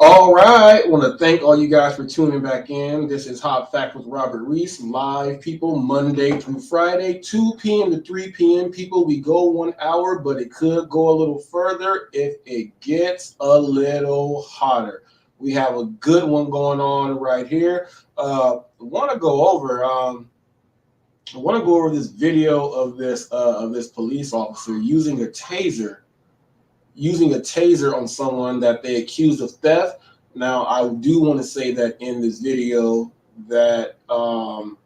All right. I want to thank all you guys for tuning back in. This is Hot Fact with Robert Reese, live, people, Monday through Friday, 2 p.m. to 3 p.m. People, we go 1 hour, but it could go a little further if it gets a little hotter. We have a good one going on right here. I want to go over this video of this police officer using a taser on someone that they accused of theft. Now, I do want to say that in this video that the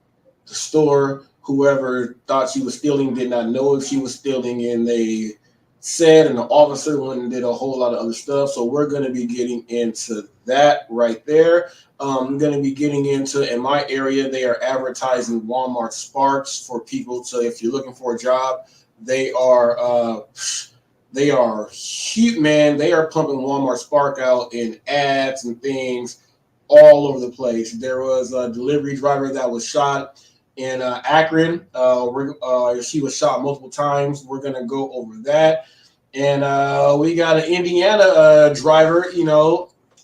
store, whoever thought she was stealing, did not know if she was stealing, and they said, and the officer went and did a whole lot of other stuff. So we're going to be getting into that right there. I'm going to be getting into, in my area, they are advertising Walmart Sparks for people to, if you're looking for a job, they are huge, man. They are pumping Walmart Spark out in ads and things all over the place. There was a delivery driver that was shot in Akron. She was shot multiple times. We're going to go over that. And we got an Indiana driver,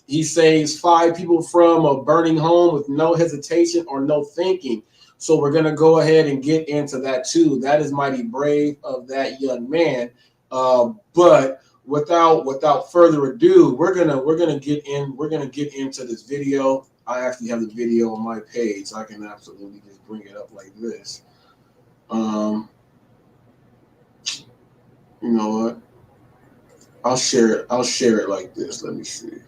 he saves 5 people from a burning home with no hesitation or no thinking. So we're going to go ahead and get into that too. That is mighty brave of that young man. But without further ado, we're gonna get into this video. I actually have the video on my page. I can absolutely just bring it up like this. You know what? I'll share it like this. Let me see.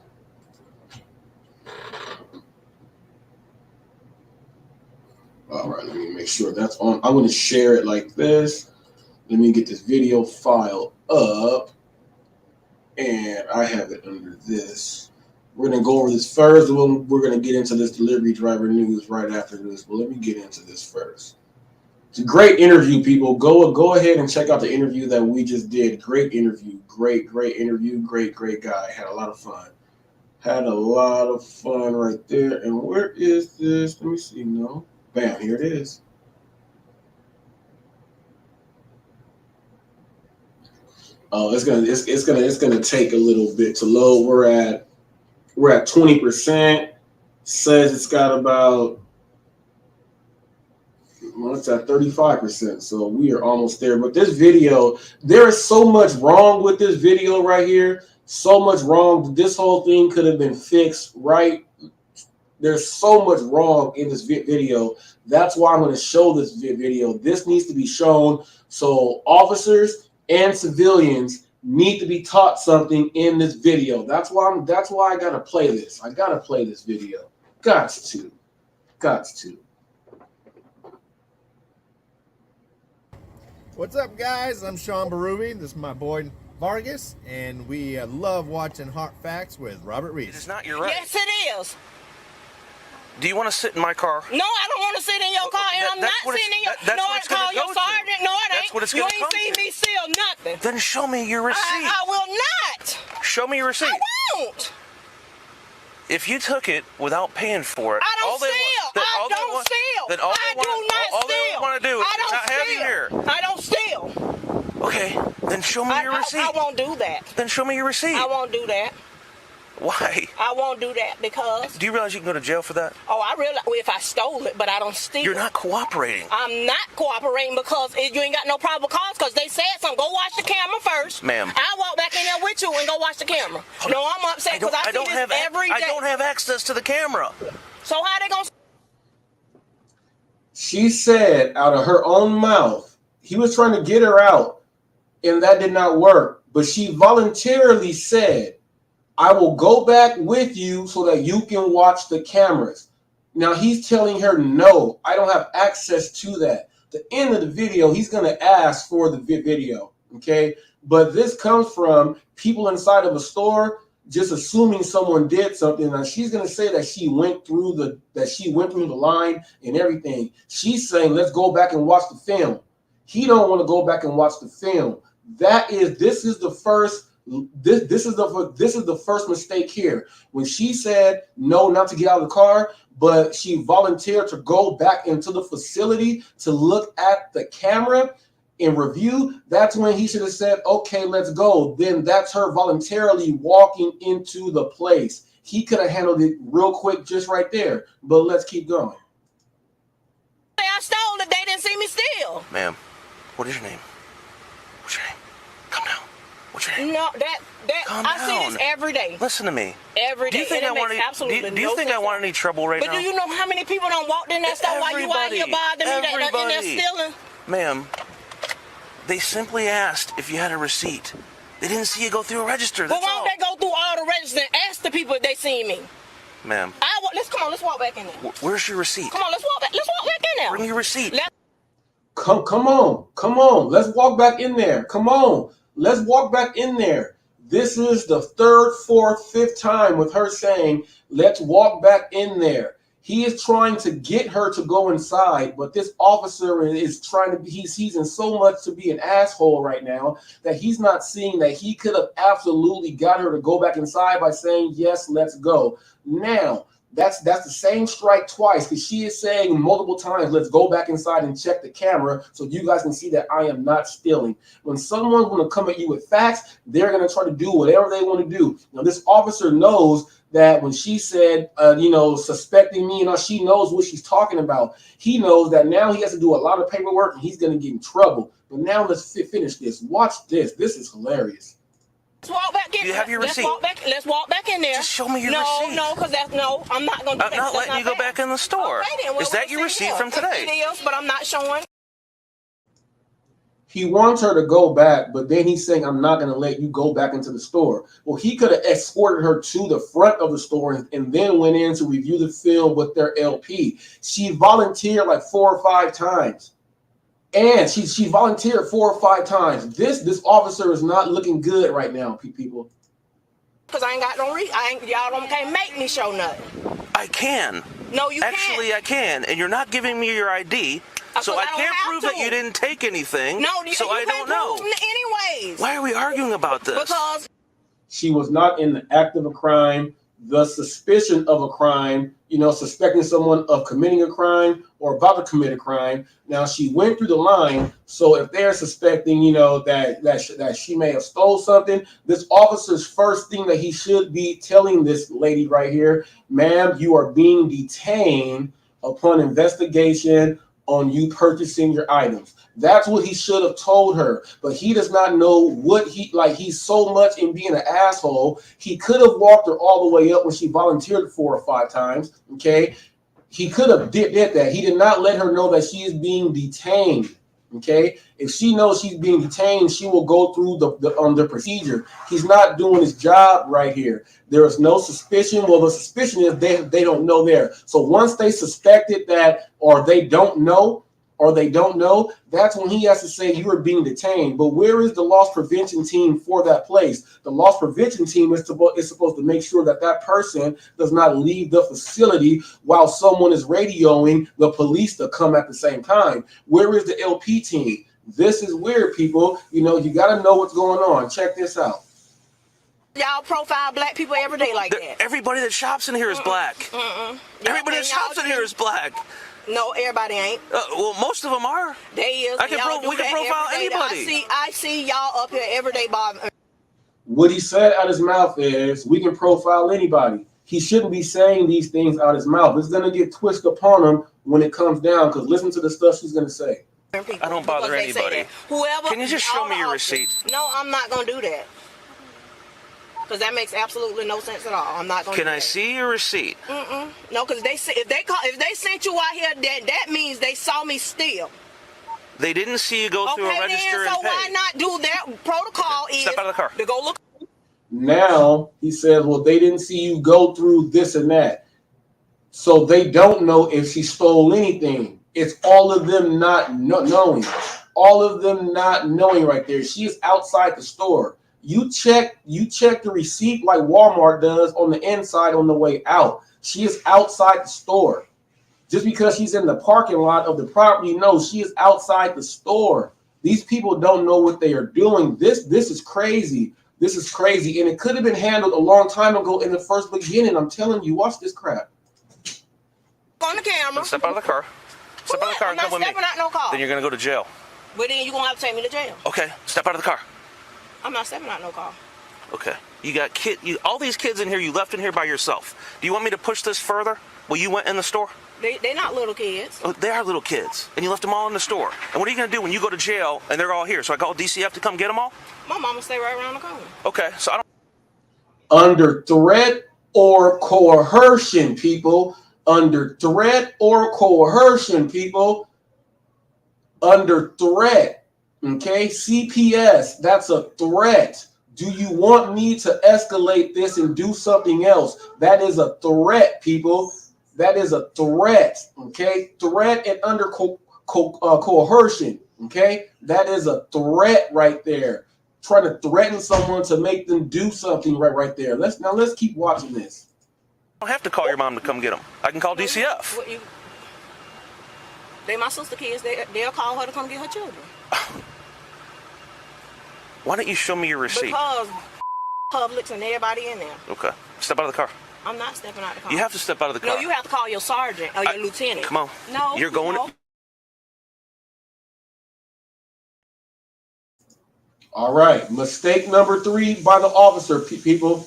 All right, let me make sure that's on. I'm going to share it like this. Let me get this video file up, and I have it under this. We're going to go over this first, and we're going to get into this delivery driver news right after this. But let me get into this first. It's a great interview, people. Go ahead and check out the interview that we just did. Great interview. Great interview. Great guy. Had a lot of fun. Right there. And where is this? Let me see. No. Bam. Here it is. Oh, it's gonna take a little bit to load. We're at 20%. Says it's got about, well, it's at 35%. So we are almost there. But this video, there is so much wrong with this video right here. So much wrong. This whole thing could have been fixed, right? There's so much wrong in this video. That's why I'm going to show this video. This needs to be shown. So officers and civilians need to be taught something in this video. That's why I gotta play this. I gotta play this video. Got to. What's up, guys? I'm Sean Barubi. This is my boy Vargas, and we love watching Hot Facts with Robert Reese. It is not your right. Yes, it is. Do you want to sit in my car? No, I don't want to sit in your car, and I'm not sitting in your. No, I call your sergeant. No, it ain't. That's what it's going to come to. You ain't seen me seal nothing. Then show me your receipt. I will not. Show me your receipt. I won't. If you took it without paying for it, I don't steal. I don't steal. Then all they want to do is not have you here. I don't steal. Okay, then show me your receipt. I won't do that. Then show me your receipt. I won't do that. Why? I won't do that because... Do you realize you can go to jail for that? Oh, I realize if I stole it, but I don't steal it. You're not cooperating. I'm not cooperating because you ain't got no probable cause because they said something. Go watch the camera first. Ma'am. I'll walk back in there with you and go watch the camera. No, I'm upset because I see this every day. I don't have access to the camera. So how they gonna... She said out of her own mouth, he was trying to get her out, and that did not work. But she voluntarily said, I will go back with you so that you can watch the cameras. Now he's telling her, no, I don't have access to that. The end of the video, he's going to ask for the video, okay? But this comes from people inside of a store just assuming someone did something. Now she's going to say that she went through the line and everything. She's saying, let's go back and watch the film. He don't want to go back and watch the film. This is the first mistake here. When she said no, not to get out of the car, but she volunteered to go back into the facility to look at the camera and review, that's when he should have said, okay, let's go. Then that's her voluntarily walking into the place. He could have handled it real quick just right there, but let's keep going. I stole it. They didn't see me steal. Ma'am, what is your name? What's your name? Come down. What's your name? No, Calm I see down. this every day. Listen to me. Every day. Do you think I want any trouble right now? But do you know how many people don't walk in that store while you out here bothering me that in there stealing? Ma'am, they simply asked if you had a receipt. They didn't see you go through a register. That's why don't they go through all the registers and ask the people if they seen me? Ma'am. Let's walk back in there. Where's your receipt? Come on, let's walk back in there. Bring your receipt. Come on. Let's walk back in there. Come on. Let's walk back in there. This is the third, fourth, fifth time with her saying, let's walk back in there. He is trying to get her to go inside, but this officer is trying to be, he's in so much to be an asshole right now that he's not seeing that he could have absolutely got her to go back inside by saying, yes, let's go. Now, that's the same strike twice because she is saying multiple times, let's go back inside and check the camera so you guys can see that I am not stealing. When someone's going to come at you with facts, they're going to try to do whatever they want to do. Now, this officer knows that when she said, suspecting me, she knows what she's talking about. He knows that now he has to do a lot of paperwork and he's going to get in trouble. But now let's finish this. Watch this. This is hilarious. Let's walk back in. Do you have your receipt? Let's walk back in there. Just show me your receipt. No, I'm not going to do that. I'm not letting you go back in the store. Okay, then, is that your receipt from today? It is, but I'm not showing. He wants her to go back, but then he's saying, I'm not going to let you go back into the store. Well, he could have escorted her to the front of the store and then went in to review the film with their LP. She volunteered like 4 or 5 times. And she volunteered 4 or 5 times. This officer is not looking good right now, people. Because I ain't got no y'all can't make me show nothing. I can. No, you can't. Actually, I can. And you're not giving me your ID. So I can't prove that you didn't take anything. No, so I don't know. Anyways. Why are we arguing about this? Because she was not in the act of a crime, the suspicion of a crime, suspecting someone of committing a crime or about to commit a crime. Now she went through the line. So if they're suspecting, that she may have stole something, this officer's first thing that he should be telling this lady right here, ma'am, you are being detained upon investigation on you purchasing your items. That's what he should have told her, but he does not know what he's so much in being an asshole. He could have walked her all the way up when she volunteered 4 or 5 times. Okay. He could have did that. He did not let her know that she is being detained. Okay. If she knows she's being detained, she will go through the procedure. He's not doing his job right here. There is no suspicion. Well, the suspicion is they don't know there. So once they suspected that, or they don't know, that's when he has to say you are being detained. But where is the loss prevention team for that place? The loss prevention team is supposed to make sure that person does not leave the facility while someone is radioing the police to come at the same time. Where is the LP team? This is weird, people. You got to know what's going on. Check this out. Y'all profile black people every day like that. Everybody that shops in here is black. Everybody that shops in here is black. No, everybody ain't. Well, most of them are. They is. We can profile anybody. I see y'all up here every day, Bob. What he said out his mouth is, we can profile anybody. He shouldn't be saying these things out his mouth. It's going to get twisted upon him when it comes down, because listen to the stuff she's going to say. I don't bother anybody. Whoever. Can you just show me your receipt? No, I'm not going to do that. Because that makes absolutely no sense at all. I'm not going to. Can I see your receipt? No, because if they sent you out here, that means they saw me steal. They didn't see you go through a register then, so and pay. why not do that? Protocol is Step out of the car. To go look. Now he says, well, they didn't see you go through this and that. So they don't know if she stole anything. It's all of them not knowing. All of them not knowing right there. She is outside the store. You check the receipt like Walmart does on the inside on the way out. She is outside the store. Just because she's in the parking lot of the property, no, she is outside the store. These people don't know what they are doing. This is crazy. This is crazy. And it could have been handled a long time ago in the first beginning. I'm telling you, watch this crap. On the camera. Step out of the car. Step out of the car and come with me. I'm not stepping out no car. Then you're going to go to jail. But then you're going to have to take me to jail. Okay, step out of the car. I'm not stepping out no car. Okay. You got all these kids in here you left in here by yourself. Do you want me to push this further? Well, you went in the store? They're not little kids. Oh, they are little kids. And you left them all in the store. And what are you going to do when you go to jail and they're all here? So I call DCF to come get them all? My mama stay right around the corner. Okay, so I don't... Under threat or coercion, people. Under threat or coercion, people. Under threat. Okay, CPS, that's a threat. Do you want me to escalate this and do something else? That is a threat, people. That is a threat. Okay, threat and under coercion. Okay, that is a threat right there. Trying to threaten someone to make them do something right there. Let's keep watching this. I don't have to call your mom to come get them. I can call DCF. They my sister kids. They'll call her to come get her children. Why don't you show me your receipt? Because Publix and everybody in there. Okay. Step out of the car. I'm not stepping out of the car. You have to step out of the car. No, you have to call your sergeant or your lieutenant. Come on. No. You're going... No. All right. Mistake number 3 by the officer, people.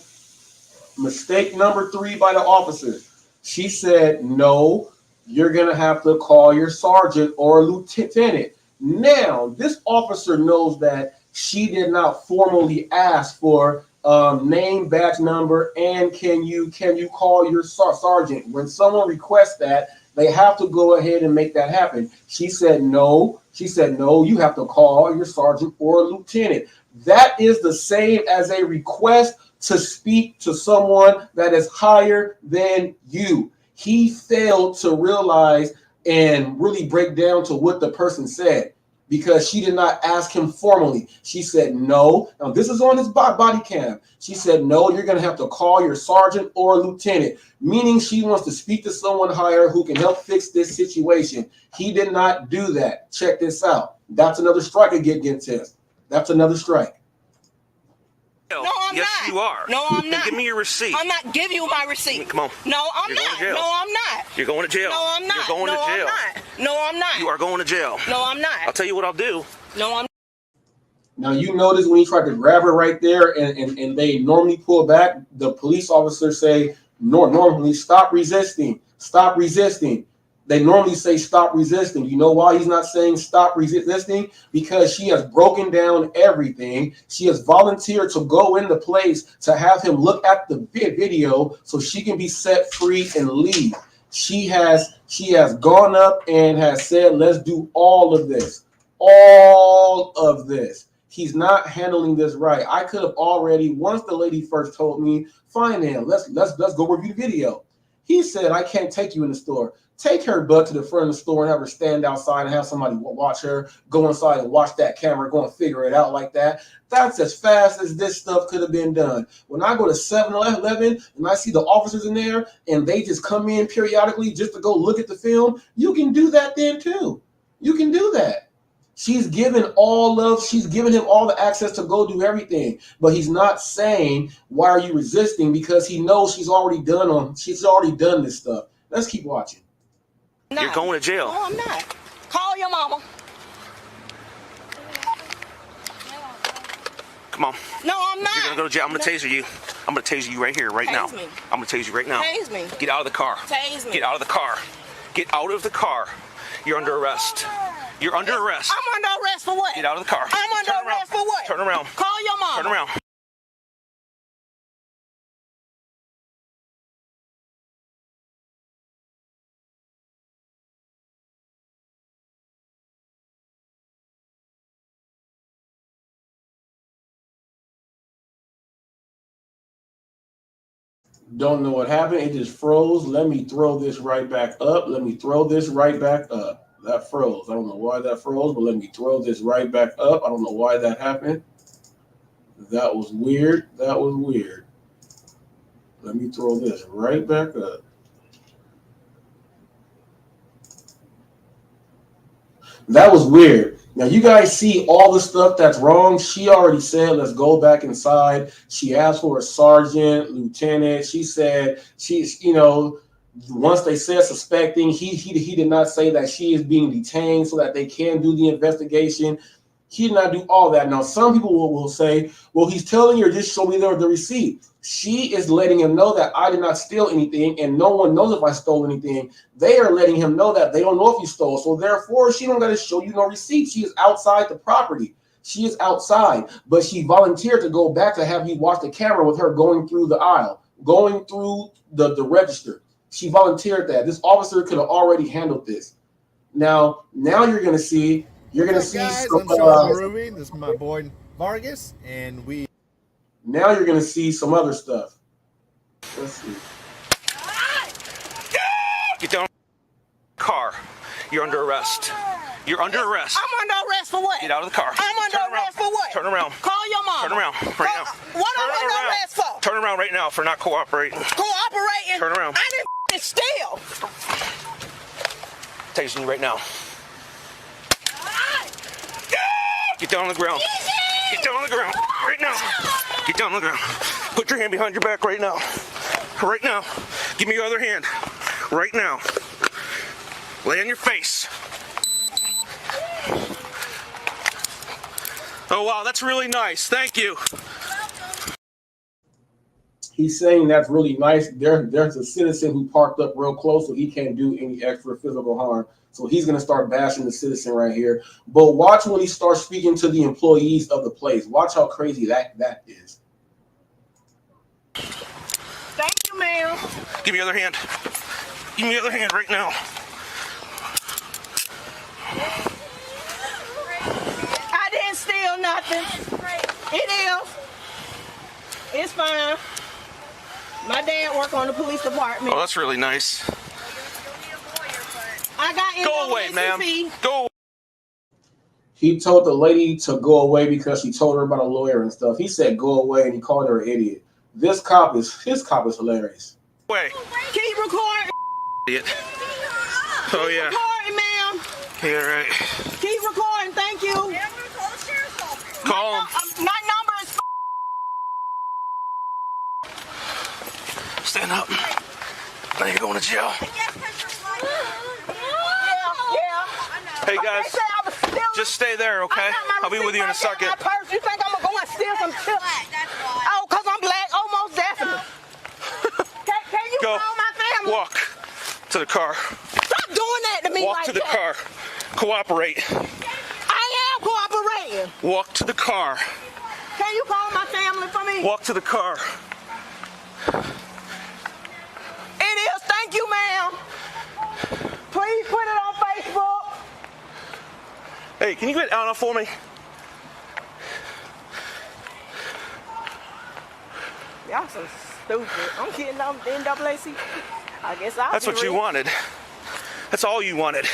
Mistake number 3 by the officer. She said, no, you're going to have to call your sergeant or lieutenant. Now, this officer knows that she did not formally ask for name, badge number, and can you call your sergeant? When someone requests that, they have to go ahead and make that happen. She said no. She said no. You have to call your sergeant or lieutenant. That is the same as a request to speak to someone that is higher than you. He failed to realize and really break down to what the person said, because she did not ask him formally. She said no. Now, this is on his body cam. She said, no, you're going to have to call your sergeant or lieutenant, meaning she wants to speak to someone higher who can help fix this situation. He did not do that. Check this out. That's another strike against him. That's another strike. No, I'm yes, not. You are. No, I'm not. Give me your receipt. I'm not giving you my receipt. Come on. No, I'm You're not. Going to jail. No, I'm not. You're going to jail. No, I'm not. You're going to jail. I'm not. No, I'm not. You are going to jail. No, I'm not. I'll tell you what I'll do. No, I'm. Now, you notice when you try to grab her right there and they normally pull back, the police officers say, normally, stop resisting. Stop resisting. They normally say stop resisting. You know why he's not saying stop resisting? Because she has broken down everything. She has volunteered to go in the place to have him look at the video so she can be set free and leave. She has gone up and has said, let's do all of this. All of this. He's not handling this right. I could have already, once the lady first told me, fine then, let's go review the video. He said, I can't take you in the store. Take her butt to the front of the store and have her stand outside and have somebody watch her, go inside and watch that camera, go and figure it out like that. That's as fast as this stuff could have been done. When I go to 7-Eleven and I see the officers in there and they just come in periodically just to go look at the film, you can do that then too. You can do that. She's given him all the access to go do everything, but he's not saying, why are you resisting? Because he knows she's already done this stuff. Let's keep watching. No. You're going to jail. No, I'm not. Call your mama. Come on. No, I'm not. You're gonna go to jail. I'm gonna taser you. I'm gonna taser you right here, right now. Me. I'm gonna tase you right now. Tase me. Get out of the car. Tase me. Get out of the car. Get out of the car. You're under arrest. You're under arrest. I'm under arrest for what? Get out of the car. I'm under arrest for what? Turn around. Call your mom. Turn around. Don't know what happened. It just froze. Let me throw this right back up. Let me throw this right back up. That froze. I don't know why that froze, but let me throw this right back up. I don't know why that happened. That was weird. That was weird. Let me throw this right back up. That was weird. Now, you guys see all the stuff that's wrong. She already said, let's go back inside. She asked for a sergeant, lieutenant. She said, once they said suspecting, he did not say that she is being detained so that they can do the investigation. He did not do all that. Now, some people will say, well, he's telling her, just show me the receipt. She is letting him know that I did not steal anything, and no one knows if I stole anything. They are letting him know that they don't know if you stole. So therefore, she don't got to show you no receipt. She is outside the property. She is outside, but she volunteered to go back to have you watch the camera with her going through the aisle, going through the register. She volunteered that. This officer could have already handled this. Now you're going to see. You're going to see. Guys, I'm Sean Ruby. This is my boy Vargas, and we. Now you're going to see some other stuff. Let's see. Get down. Car. You're under arrest. You're under arrest. I'm under arrest for what? Get out of the car. I'm under arrest for what? Turn around. Call your mom. Turn around right now. What am I under arrest for? Turn around right now for not cooperating. Cooperating? Turn around. I didn't steal. Tasing you right now. Get down on the ground. Get down on the ground right now. Get down on the ground. Put your hand behind your back right now. Right now. Give me your other hand. Right now. Lay on your face. Oh, wow, that's really nice. Thank you. He's saying that's really nice. There's a citizen who parked up real close, so he can't do any extra physical harm. So he's going to start bashing the citizen right here. But watch when he starts speaking to the employees of the place. Watch how crazy that is. Thank you, ma'am. Give me your other hand. Give me your other hand right now. I didn't steal nothing. It is. It's fine. My dad work on the police department. Oh, that's really nice. I got Go away, ma'am. Go away. He told the lady to go away because she told her about a lawyer and stuff. He said go away, and he called her an idiot. His cop is hilarious. Wait. Keep recording. Idiot. Oh, yeah. Keep recording, ma'am. Yeah, right. Keep recording. Thank you. Call him. My number is. Stand up. Now you're going to jail. Hey, guys. Just stay there, okay? I'll be with you in a second. My purse. You think I'm going to go and steal some chips? Oh, because I'm black? Oh, most definitely. Can you Go. call my family? Walk to the car. Stop doing that to me Walk like to the that. car. Cooperate. I am cooperating. Walk to the car. Can you call my family for me? Walk to the car. It is. Thank you, ma'am. Please put it on Facebook. Hey, can you get Anna for me? Y'all so stupid. I'm kidding on the NAACP. I guess I'll That's what you wanted. That's all you wanted.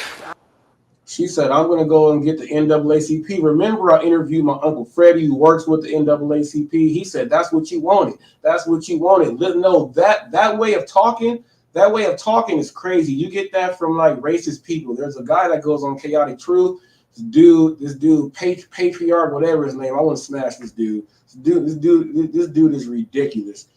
She said, I'm going to go and get the NAACP. Remember, I interviewed my Uncle Freddie, who works with the NAACP. He said, that's what you wanted. That's what you wanted. Let know that way of talking, is crazy. You get that from like racist people. There's a guy that goes on Chaotic Truth. This dude, patriarch, whatever his name. I want to smash this dude. This dude is ridiculous.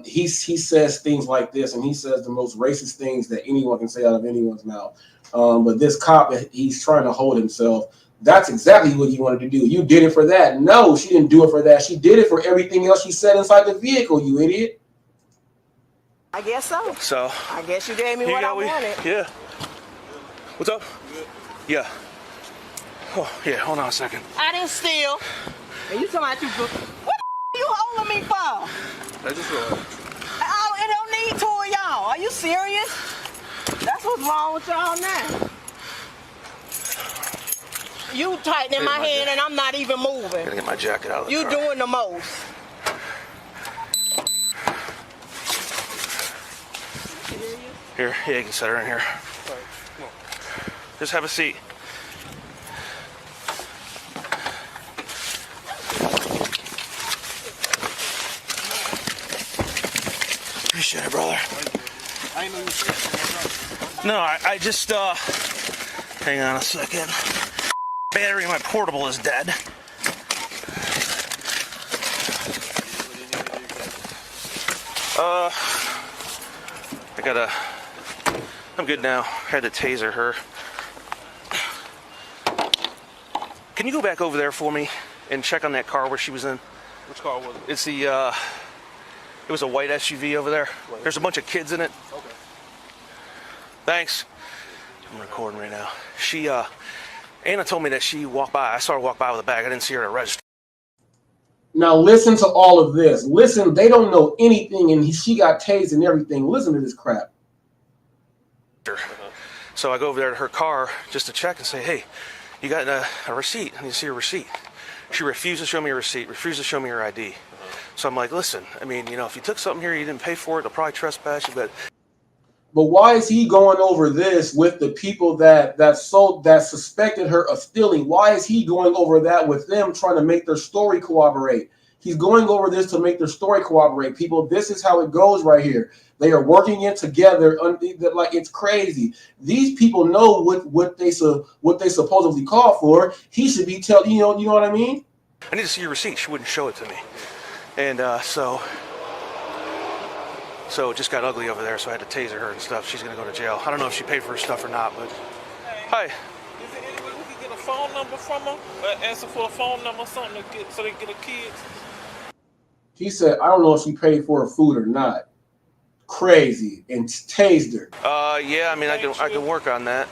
He says things like this, and he says the most racist things that anyone can say out of anyone's mouth. But this cop, he's trying to hold himself. That's exactly what you wanted to do. You did it for that. No, she didn't do it for that. She did it for everything else she said inside the vehicle, you idiot. I guess so. So I guess you gave me what I wanted. Yeah. What's up? Yeah. Oh, yeah, hold on a second. I didn't steal. And you talking about you, what the you holding me for? I just Oh, it don't need two of y'all. Are you serious? That's what's wrong with y'all now. You tightening my hand and I'm not even moving. Gotta get my jacket out of the You car. doing the most. Here, yeah, you can set her in here. Just have a seat. Appreciate it, brother. No, I just, hang on a second. Battery in my portable is dead. I'm good now. I had to taser her. Can you go back over there for me and check on that car where she was in? Which car was it? It's the, it was a white SUV over there. There's a bunch of kids in it. Okay. Thanks. I'm recording right now. She, Anna told me that she walked by. I saw her walk by with a bag. I didn't see her at a register. Now listen to all of this. Listen, they don't know anything, and she got tased and everything. Listen to this crap. So I go over there to her car just to check and say, hey, you got a receipt? I need to see your receipt. She refused to show me a receipt, refused to show me her ID. So I'm like, listen, I mean, you know, if you took something here, you didn't pay for it, they'll probably trespass you, but why is he going over this with the people that suspected her of stealing? Why is he going over that with them, trying to make their story corroborate? He's going over this to make their story corroborate. People, this is how it goes right here. They are working it together like it's crazy. These people know what they supposedly call for. He should be telling you know what I mean? I need to see your receipt. She wouldn't show it to me. And so it just got ugly over there, so I had to taser her and stuff. She's going to go to jail. I don't know if she paid for her stuff or not, but... Hi. Is there any way we can get a phone number from her? Answer for a phone number or something so they can get her kids? He said, I don't know if she paid for her food or not. Crazy. And tased her. Yeah, I mean, I can work on that.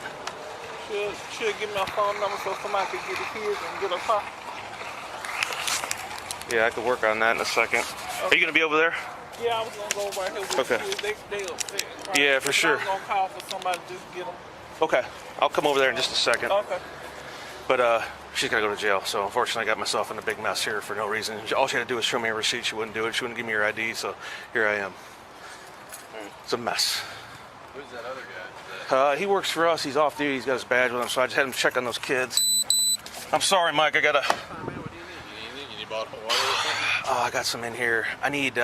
She'll give me a phone number so somebody can get the kids and get her car. Yeah, I could work on that in a second. Okay. Are you going to be over there? Yeah, I was going to go right here with okay. the kids. They upset. Right? Yeah, for sure. I was going to call for somebody to just get them. Okay. I'll come over there in just a second. Okay. But she's got to go to jail. So unfortunately, I got myself in a big mess here for no reason. All she had to do was show me a receipt. She wouldn't do it. She wouldn't give me her ID. So here I am. It's a mess. Who's that other guy? He works for us. He's off duty. He's got his badge with him. So I just had him check on those kids. I'm sorry, Mike. I got to... What do you need? You need bottled water or something? I got some in here. I need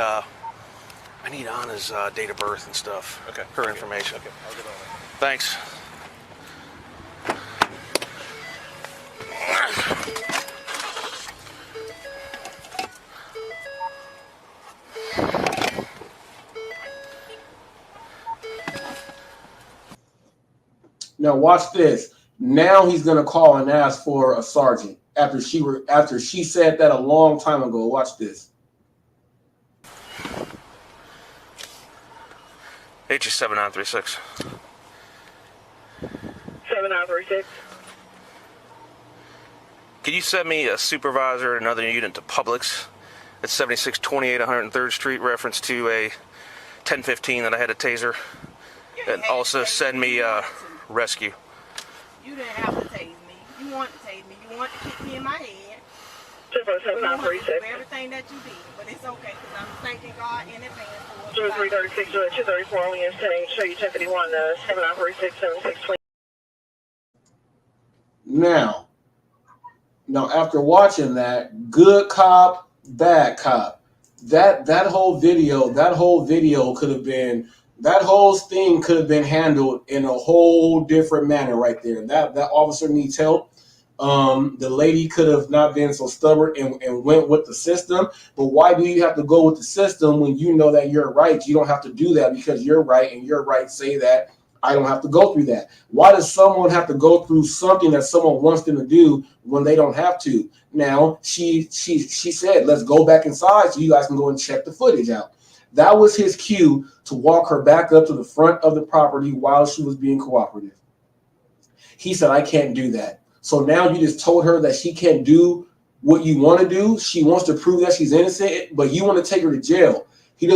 Anna's date of birth and stuff. Okay. Her information. Okay. I'll get on it. Thanks. Now watch this. Now he's gonna call and ask for a sergeant after she said that a long time ago. Watch this. HE 7936. 7936. Can you send me a supervisor at another unit to Publix at 7628 103rd Street, reference to a 1015 that I had a taser, and also send me rescue. You didn't have to tase me. You want to tase me. You want to kick me in my head. 7936. Everything that you did, but it's okay because I'm thanking God in advance for 0336 to 234 Williams 10 show you 1051 7936 7620. Now after watching that, good cop, bad cop, that whole video could have been, that whole thing could have been handled in a whole different manner right there. That officer needs help. The lady could have not been so stubborn and went with the system. But why do you have to go with the system when you know that you're right? You don't have to do that because you're right, and your rights say that I don't have to go through that. Why does someone have to go through something that someone wants them to do when they don't have to? Now, she said, let's go back inside so you guys can go and check the footage out. That was his cue to walk her back up to the front of the property while she was being cooperative. He said, I can't do that. So now you just told her that she can't do what you want to do. She wants to prove that she's innocent, but you want to take her to jail. He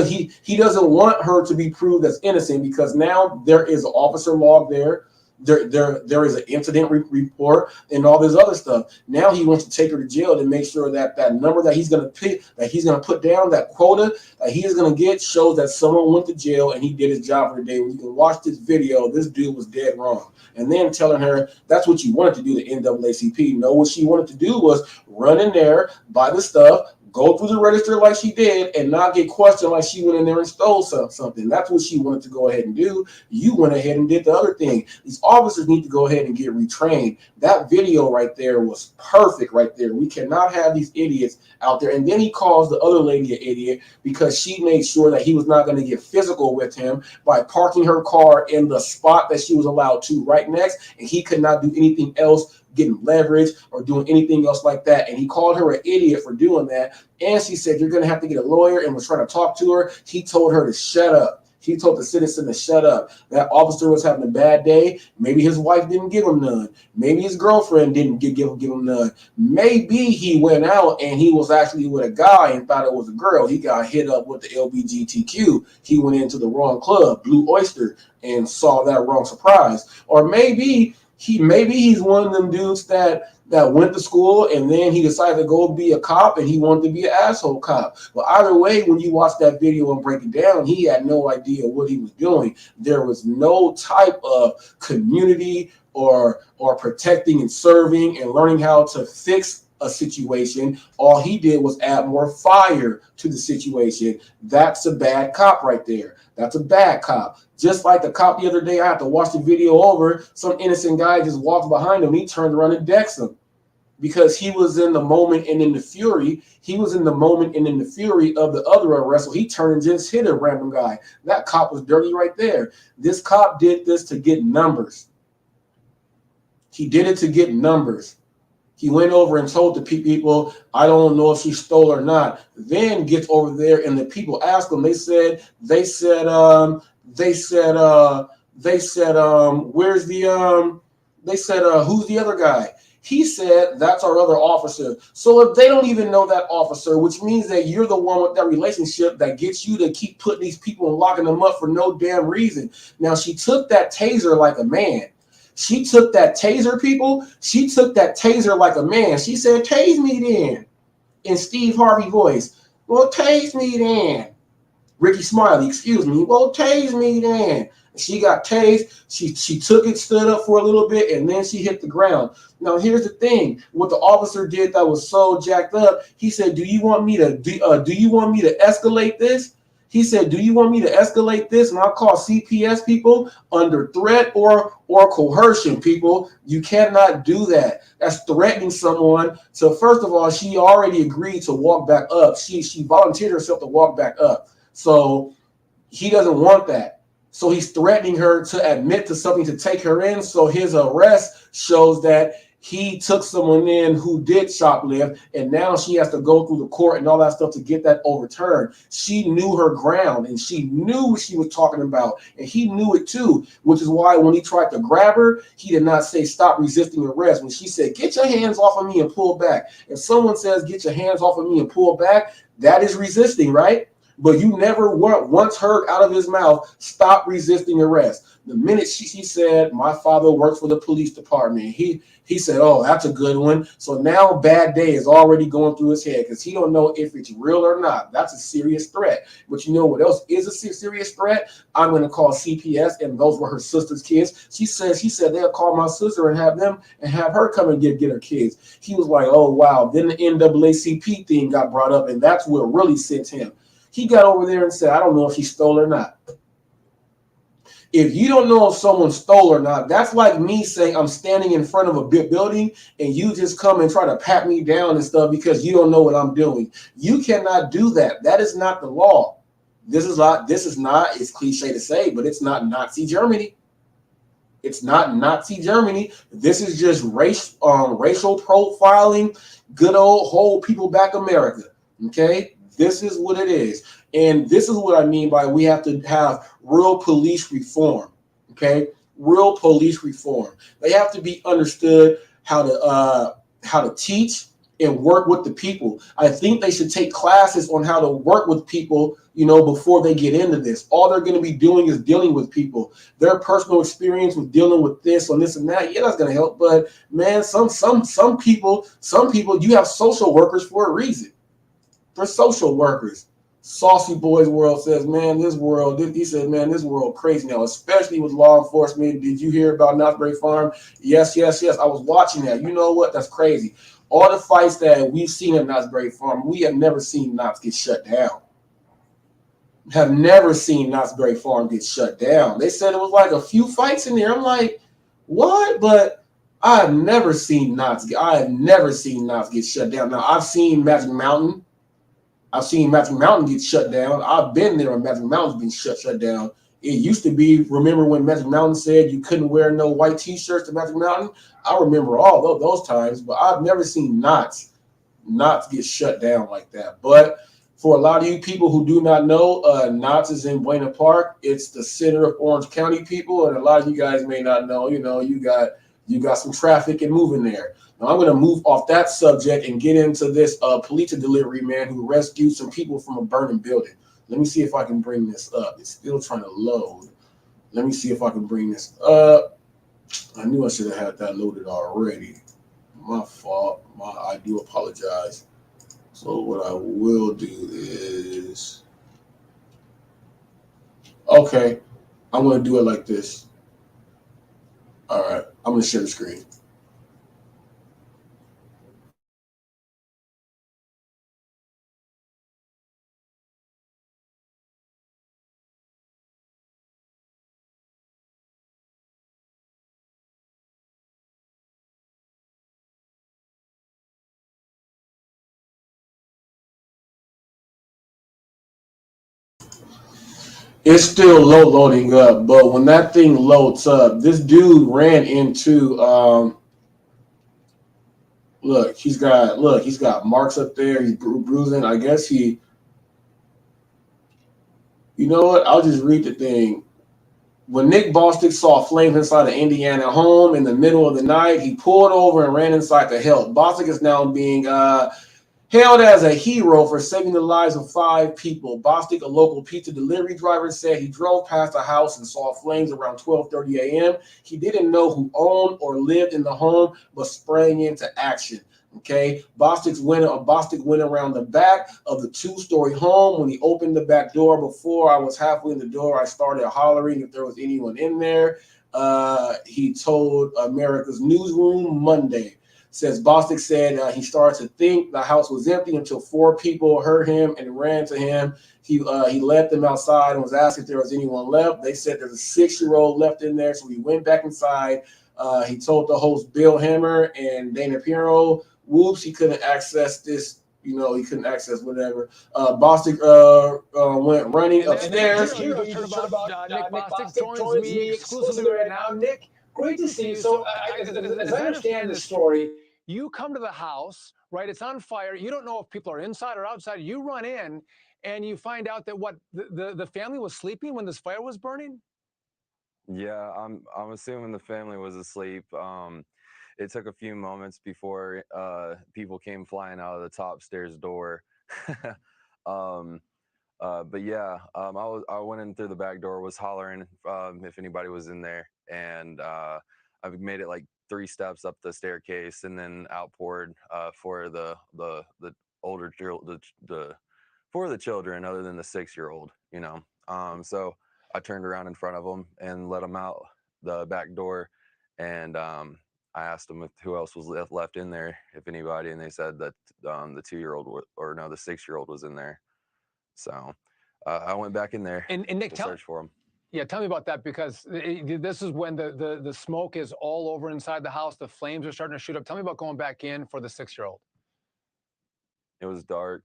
doesn't want her to be proved as innocent because now there is an officer log there. There is an incident report and all this other stuff. Now he wants to take her to jail to make sure that that number that he's going to pick, that he's going to put down, that quota that he is going to get shows that someone went to jail and he did his job for the day. When you can watch this video, this dude was dead wrong. And then telling her that's what you wanted to do to NAACP. No, what she wanted to do was run in there, buy the stuff, go through the register like she did, and not get questioned like she went in there and stole something. That's what she wanted to go ahead and do. You went ahead and did the other thing. These officers need to go ahead and get retrained. That video right there was perfect right there. We cannot have these idiots out there. And then he calls the other lady an idiot because she made sure that he was not going to get physical with him by parking her car in the spot that she was allowed to right next, and he could not do anything else, getting leverage or doing anything else like that. And he called her an idiot for doing that. And she said, you're going to have to get a lawyer, and was trying to talk to her. He told her to shut up. He told the citizen to shut up. That officer was having a bad day. Maybe his wife didn't give him none. Maybe his girlfriend didn't give him none. Maybe he went out and he was actually with a guy and thought it was a girl. He got hit up with the LBGTQ. He went into the wrong club, Blue Oyster, and saw that wrong surprise. Or maybe he's one of them dudes that went to school and then he decided to go be a cop and he wanted to be an asshole cop. But either way, when you watch that video and break it down, he had no idea what he was doing. There was no type of community or protecting and serving and learning how to fix a situation. All he did was add more fire to the situation. That's a bad cop right there. That's a bad cop. Just like the cop the other day, I had to watch the video over. Some innocent guy just walked behind him. He turned around and decked him because he was in the moment and in the fury. He was in the moment and in the fury of the other arrest. So he turned and just hit a random guy. That cop was dirty right there. This cop did this to get numbers. He did it to get numbers. He went over and told the people, I don't know if she stole or not. Then gets over there and the people asked him. They said, where's the who's the other guy? He said, that's our other officer. So if they don't even know that officer, which means that you're the one with that relationship that gets you to keep putting these people and locking them up for no damn reason. Now, she took that taser like a man. She took that taser, people. She took that taser like a man. She said, tase me then. In Steve Harvey voice. Well, tase me then. Ricky Smiley, excuse me. Well, tase me then. She got tased. She took it, stood up for a little bit, and then she hit the ground. Now, here's the thing. What the officer did that was so jacked up, he said, do you want me to escalate this? He said, do you want me to escalate this? And I'll call CPS, people, under threat or coercion, people. You cannot do that. That's threatening someone. So first of all, she already agreed to walk back up. She volunteered herself to walk back up. So he doesn't want that. So he's threatening her to admit to something to take her in. So his arrest shows that he took someone in who did shoplift, and now she has to go through the court and all that stuff to get that overturned. She knew her ground, and she knew what she was talking about, and he knew it too, which is why when he tried to grab her, he did not say stop resisting arrest. When she said, get your hands off of me and pull back. If someone says, get your hands off of me and pull back, that is resisting, right? But you never once heard out of his mouth, stop resisting arrest. The minute she said, my father works for the police department, he said, oh, that's a good one. So now bad day is already going through his head because he don't know if it's real or not. That's a serious threat. But you know what else is a serious threat? I'm going to call CPS, and those were her sister's kids. She said they'll call my sister and have her come and get her kids. He was like, oh, wow. Then the NAACP thing got brought up, and that's what really sent him. He got over there and said, I don't know if she stole or not. If you don't know if someone stole or not, that's like me saying I'm standing in front of a big building and you just come and try to pat me down and stuff because you don't know what I'm doing. You cannot do that. That is not the law. This is not, it's cliche to say, but it's not Nazi Germany. It's not Nazi Germany. This is just racial profiling, good old hold people back America. Okay, this is what it is, and this is what I mean by we have to have real police reform. Okay, real police reform. They have to be understood how to teach and work with the people. I think they should take classes on how to work with people, before they get into this. All they're going to be doing is dealing with people. Their personal experience with dealing with this and this and that, yeah, that's going to help. But man, some people, you have social workers for a reason. They're social workers. Saucy Boys World says, man, he said, man, this world crazy now, especially with law enforcement. Did you hear about Knott's Berry Farm? Yes. I was watching that. You know what? That's crazy. All the fights that we've seen at Knott's Berry Farm, we have never seen Knott's get shut down. Have never seen Knott's Berry Farm get shut down. They said it was like a few fights in there. I'm like, what? But I have never seen Knott's get shut down. Now, I've seen Magic Mountain get shut down. I've been there when Magic Mountain's been shut down. It used to be, remember when Magic Mountain said you couldn't wear no white T-shirts to Magic Mountain? I remember all those times, but I've never seen Knott's get shut down like that. But for a lot of you people who do not know, Knott's is in Buena Park. It's the center of Orange County, people, and a lot of you guys may not know. You got some traffic and moving there. Now, I'm going to move off that subject and get into this pizza delivery man who rescued some people from a burning building. Let me see if I can bring this up. It's still trying to load. Let me see if I can bring this up. I knew I should have had that loaded already. My fault. I do apologize. So what I will do is, okay, I'm going to do it like this. All right, I'm going to share the screen. It's still loading up, but when that thing loads up, this dude ran into he's got marks up there. He's bruising. I guess you know what? I'll just read the thing. When Nick Bostic saw flames inside the Indiana home in the middle of the night, he pulled over and ran inside to help. Bostic is now being hailed as a hero for saving the lives of 5 people. Bostic, a local pizza delivery driver, said he drove past the house and saw flames around 12:30 a.m. He didn't know who owned or lived in the home, but sprang into action. Okay, Bostic went around the back of the 2-story home. When he opened the back door, before I was halfway in the door, I started hollering if there was anyone in there. He told America's Newsroom Monday. Says Bostic said he started to think the house was empty until 4 people heard him and ran to him. He led them outside and was asked if there was anyone left. They said there's a 6-year-old left in there, so he went back inside. He told the host Bill Hammer and Dana Pirro, whoops, he couldn't access this. He couldn't access whatever. Bostic went running upstairs. Nick Bostic joins me exclusively right now. Nick, great to see you. So, as I understand this story, you come to the house, right? It's on fire. You don't know if people are inside or outside. You run in, and you find out that the family was sleeping when this fire was burning. Yeah, I'm assuming the family was asleep. It took a few moments before people came flying out of the top stairs door. But yeah, I went in through the back door, was hollering if anybody was in there, and I've made it like 3 steps up the staircase, and then outpoured for the older for the children, other than the 6-year-old. So I turned around in front of them and let them out the back door, and I asked them who else was left in there, if anybody, and they said that the 2-year-old the 6-year-old was in there. So I went back in there and Nick, to search for him. Yeah, tell me about that, because this is when the smoke is all over inside the house. The flames are starting to shoot up. Tell me about going back in for the 6-year-old. It was dark.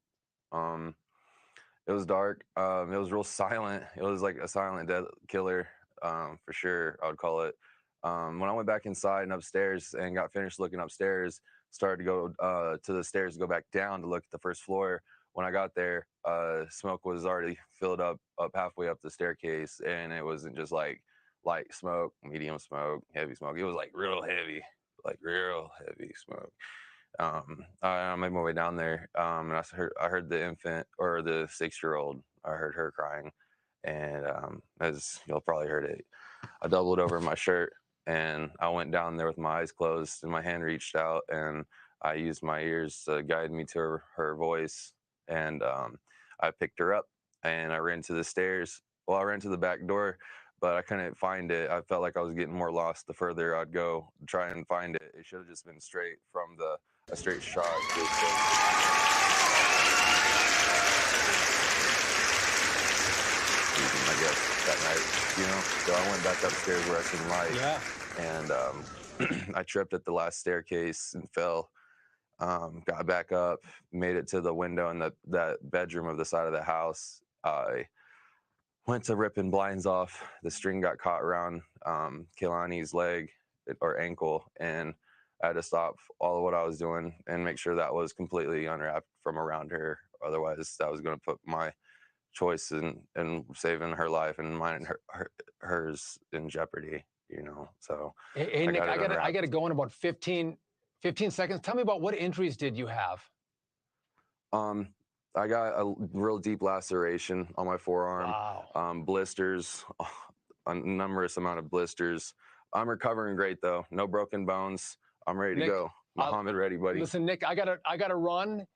It was dark. It was real silent. It was like a silent death killer, for sure, I would call it. When I went back inside and upstairs and got finished looking upstairs, started to go to the stairs to go back down to look at the first floor. When I got there, smoke was already filled up halfway up the staircase, and it wasn't just like light smoke, medium smoke, heavy smoke. It was like real heavy smoke. I made my way down there, and I heard the infant, or the 6-year-old. I heard her crying, and as you'll probably heard it, I doubled over my shirt, and I went down there with my eyes closed, and my hand reached out, and I used my ears to guide me to her voice, and I picked her up, and I ran to the stairs. Well, I ran to the back door, but I couldn't find it. I felt like I was getting more lost the further I'd go to try and find it. It should have just been straight from a straight shot. I guess that night, So I went back upstairs where I seen light, and I tripped at the last staircase and fell. Got back up, made it to the window in that bedroom of the side of the house. I went to ripping blinds off. The string got caught around Kehlani's leg or ankle, and I had to stop all of what I was doing and make sure that was completely unwrapped from around her. Otherwise, that was going to put my choice in saving her life and mine and hers in jeopardy. So Hey Nick, I got to go in about 15 seconds. Tell me about what injuries did you have? I got a real deep laceration on my forearm. Wow. Blisters, a numerous amount of blisters. I'm recovering great though. No broken bones. I'm ready to go. Muhammad, ready, buddy. Listen, Nick, I gotta run.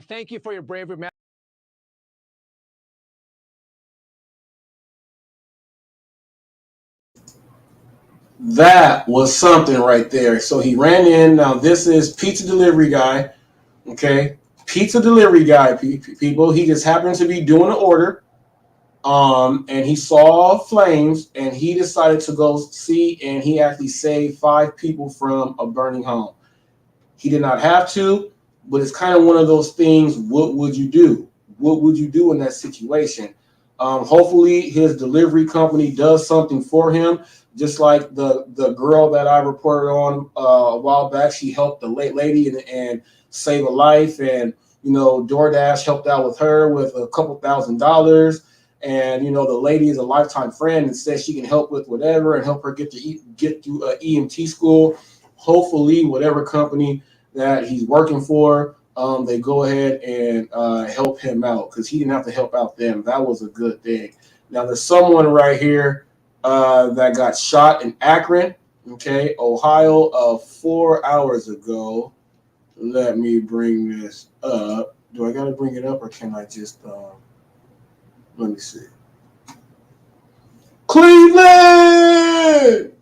Thank you for your bravery, man. That was something right there. So he ran in. Now this is pizza delivery guy. Okay, pizza delivery guy. People. He just happened to be doing an order. And he saw flames, and he decided to go see, and he actually saved 5 people from a burning home. He did not have to, but it's kind of one of those things. What would you do? What would you do in that situation? Hopefully his delivery company does something for him, just like the girl that I reported on a while back. She helped the late lady and save a life, and DoorDash helped out with her with a couple $1,000. And the lady is a lifetime friend and says she can help with whatever and help her get through EMT school. Hopefully, whatever company that he's working for, they go ahead and help him out, because he didn't have to help out them. That was a good thing. Now, there's someone right here that got shot in Akron, Ohio, 4 hours ago. Let me bring this up. Do I got to bring it up, or can I just... Let me see. Cleveland!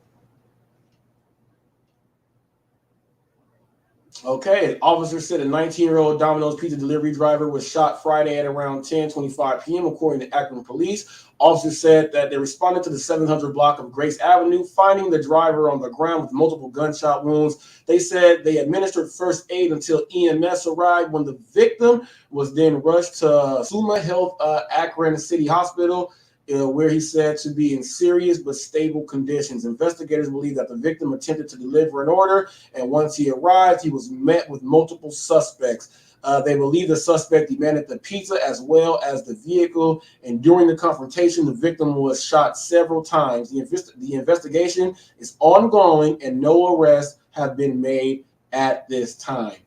Okay, officer said a 19-year-old Domino's pizza delivery driver was shot Friday at around 10:25 p.m., according to Akron police. Officers said that they responded to the 700 block of Grace Avenue, finding the driver on the ground with multiple gunshot wounds. They said they administered first aid until EMS arrived, when the victim was then rushed to Suma Health Akron City Hospital, where he said to be in serious but stable conditions. Investigators believe that the victim attempted to deliver an order, and once he arrived, he was met with multiple suspects. They believe the suspect demanded the pizza as well as the vehicle, and during the confrontation, the victim was shot several times. The investigation is ongoing, and no arrests have been made at this time.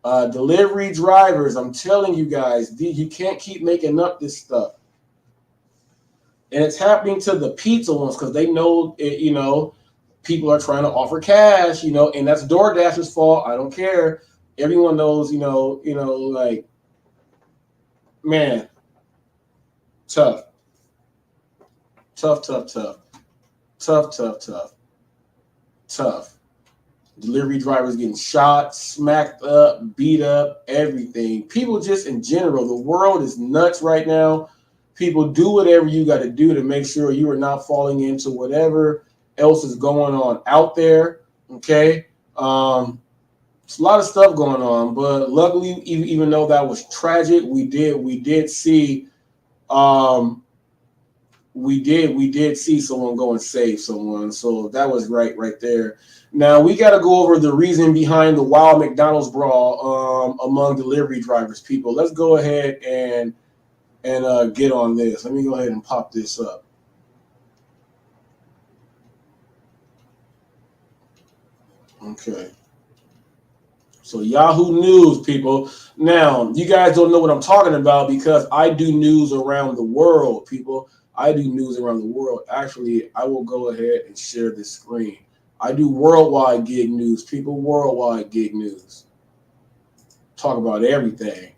Delivery drivers, I'm telling you guys, you can't keep making up this stuff. And it's happening to the pizza ones because they know, people are trying to offer cash, and that's DoorDash's fault. I don't care. Everyone knows, like, man, tough. Delivery drivers getting shot, smacked up, beat up, everything. People just in general, the world is nuts right now. People, do whatever you got to do to make sure you are not falling into whatever else is going on out there. Okay. It's a lot of stuff going on, but luckily, even though that was tragic, we did see We did see someone go and save someone, so that was right there. Now we got to go over the reason behind the wild McDonald's brawl among delivery drivers. People, let's go ahead and get on this. Let me go ahead and pop this up. Okay. So Yahoo News, people. Now, you guys don't know what I'm talking about because I do news around the world, people. I do news around the world. Actually, I will go ahead and share this screen. I do worldwide gig news, people. Worldwide gig news. Talk about everything.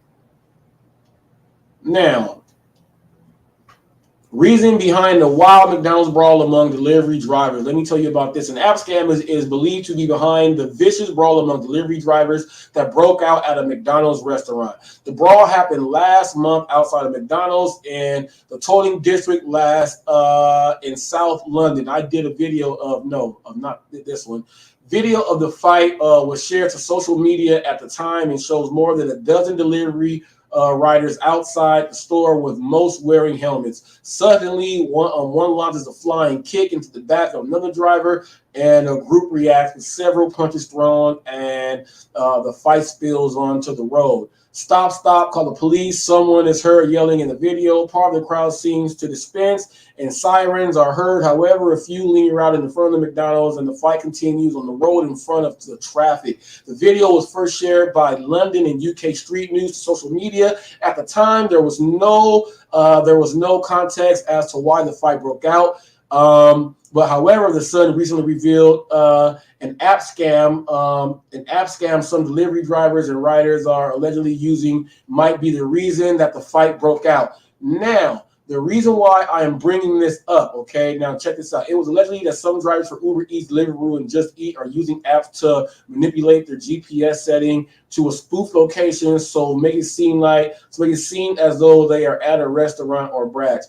Now, reason behind the wild McDonald's brawl among delivery drivers. Let me tell you about this. An app scam is believed to be behind the vicious brawl among delivery drivers that broke out at a McDonald's restaurant. The brawl happened last month outside of McDonald's in the tolling district in South London. I did a video of not this one. Video of the fight was shared to social media at the time and shows more than a dozen delivery riders outside the store with most wearing helmets. Suddenly, one launches a flying kick into the back of another driver, and a group reacts with several punches thrown, and the fight spills onto the road. Stop, call the police. Someone is heard yelling in the video. Part of the crowd seems to disperse, and sirens are heard. However, a few linger out in front of the McDonald's, and the fight continues on the road in front of the traffic. The video was first shared by London and UK Street News to social media. At the time, there was no context as to why the fight broke out. But however, the Sun recently revealed an app scam some delivery drivers and riders are allegedly using might be the reason that the fight broke out. Now, the reason why I am bringing this up, okay, now check this out. It was allegedly that some drivers for Uber Eats, Deliveroo, and Just Eat are using apps to manipulate their GPS setting to a spoof location, so make it seem as though they are at a restaurant or branch.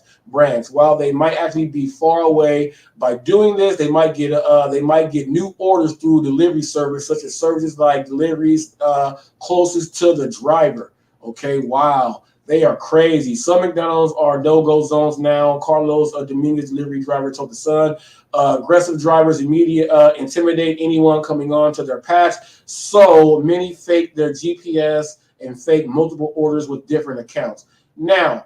While they might actually be far away, by doing this, they might get new orders through delivery service, such as services like deliveries closest to the driver. Okay, wow. They are crazy. Some McDonald's are no-go zones now. Carlos, a Dominguez delivery driver, told The Sun. Aggressive drivers intimidate anyone coming on to their patch. So many fake their GPS and fake multiple orders with different accounts. Now,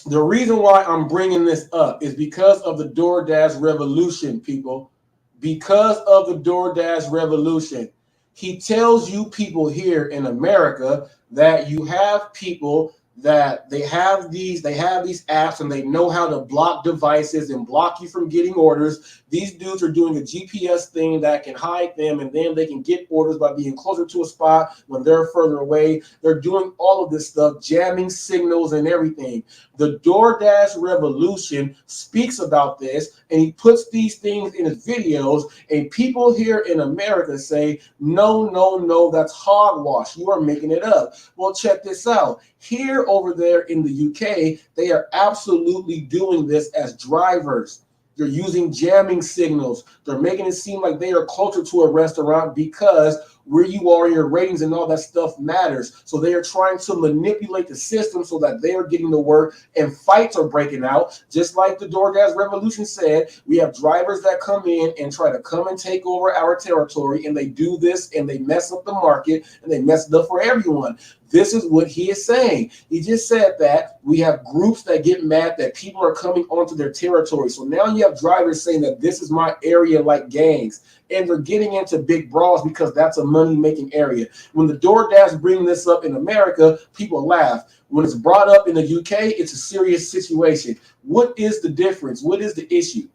the reason why I'm bringing this up is because of the DoorDash revolution, people. Because of the DoorDash revolution. He tells you people here in America that you have people that they have these apps and they know how to block devices and block you from getting orders. These dudes are doing a GPS thing that can hide them, and then they can get orders by being closer to a spot when they're further away. They're doing all of this stuff, jamming signals and everything. The DoorDash revolution speaks about this, and he puts these things in his videos, and people here in America say, no, that's hogwash. You are making it up. Well, check this out. Here, over there in the UK, they are absolutely doing this as drivers. They're using jamming signals. They're making it seem like they are closer to a restaurant because where you are, your ratings and all that stuff matters. So they are trying to manipulate the system so that they are getting the work, and fights are breaking out. Just like the DoorDash revolution said, we have drivers that come in and try to come and take over our territory, and they do this and they mess up the market and they mess it up for everyone. This is what he is saying. He just said that we have groups that get mad that people are coming onto their territory. So now you have drivers saying that this is my area, like gangs, and they're getting into big brawls because that's a money-making area. When the DoorDash bring this up in America, people laugh. When it's brought up in the UK, it's a serious situation. What is the difference? What is the issue?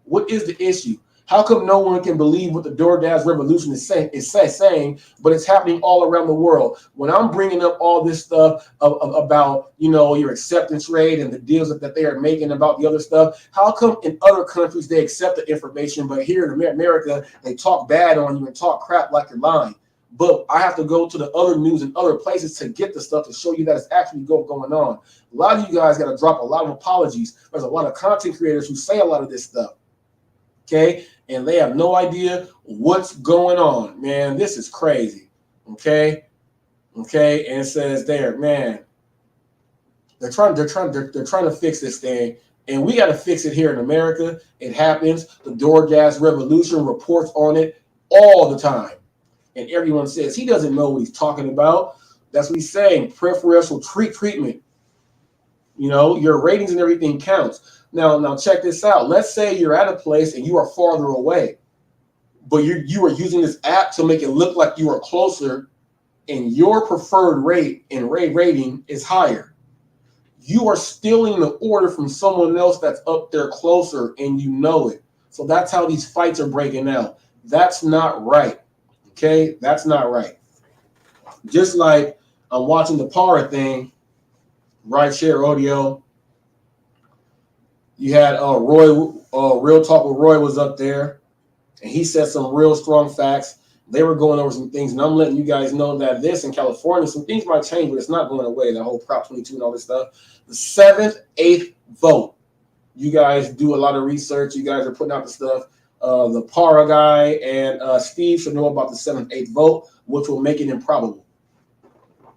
What is the issue? How come no one can believe what the DoorDash revolution is saying, but it's happening all around the world? When I'm bringing up all this stuff about, your acceptance rate and the deals that they are making about the other stuff, how come in other countries they accept the information, but here in America, they talk bad on you and talk crap like you're lying? But I have to go to the other news and other places to get the stuff to show you that it's actually going on. A lot of you guys got to drop a lot of apologies. There's a lot of content creators who say a lot of this stuff. Okay, and they have no idea what's going on, man. This is crazy. Okay, and it says there, man, they're trying to fix this thing. And we got to fix it here in America. It happens. The DoorDash revolution reports on it all the time. And everyone says he doesn't know what he's talking about. That's what he's saying. Preferential treatment. You know, your ratings and everything counts. Now check this out. Let's say you're at a place and you are farther away, but you are using this app to make it look like you are closer, and your preferred rate and rating is higher. You are stealing the order from someone else that's up there closer, and you know it. So that's how these fights are breaking out. That's not right. Okay, that's not right. Just like I'm watching the Para thing, rideshare audio. You had Roy, Real Talk with Roy was up there, and he said some real strong facts. They were going over some things, and I'm letting you guys know that this in California, some things might change, but it's not going away, the whole Prop 22 and all this stuff. The 7th, 8th vote. You guys do a lot of research. You guys are putting out the stuff. The Para guy and Steve should know about the 7th, 8th vote, which will make it improbable.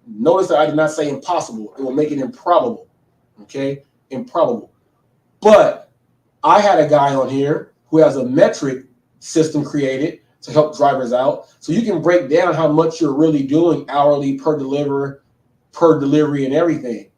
Notice that I did not say impossible. It will make it improbable. Okay? Improbable. But I had a guy on here who has a metric system created to help drivers out. So you can break down how much you're really doing hourly per delivery and everything.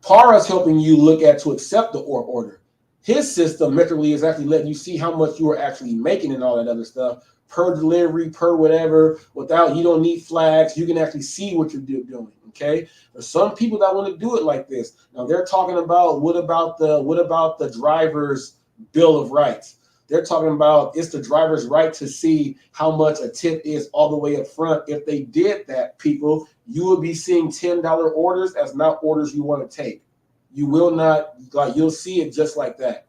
Para's helping you look at to accept the order. His system metrically is actually letting you see how much you are actually making and all that other stuff per delivery, per whatever, without, you don't need flags. You can actually see what you're doing. Okay. There's some people that want to do it like this. Now they're talking about what about the driver's bill of rights? They're talking about it's the driver's right to see how much a tip is all the way up front. If they did that, people, you will be seeing $10 orders as not orders you want to take. You will not, like, you'll see it just like that.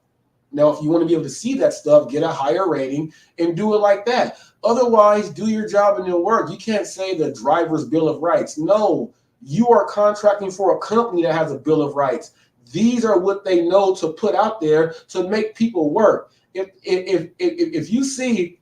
Now, if you want to be able to see that stuff, get a higher rating and do it like that. Otherwise, do your job and it'll work. You can't say the driver's bill of rights. No, you are contracting for a company that has a bill of rights. These are what they know to put out there to make people work. If you see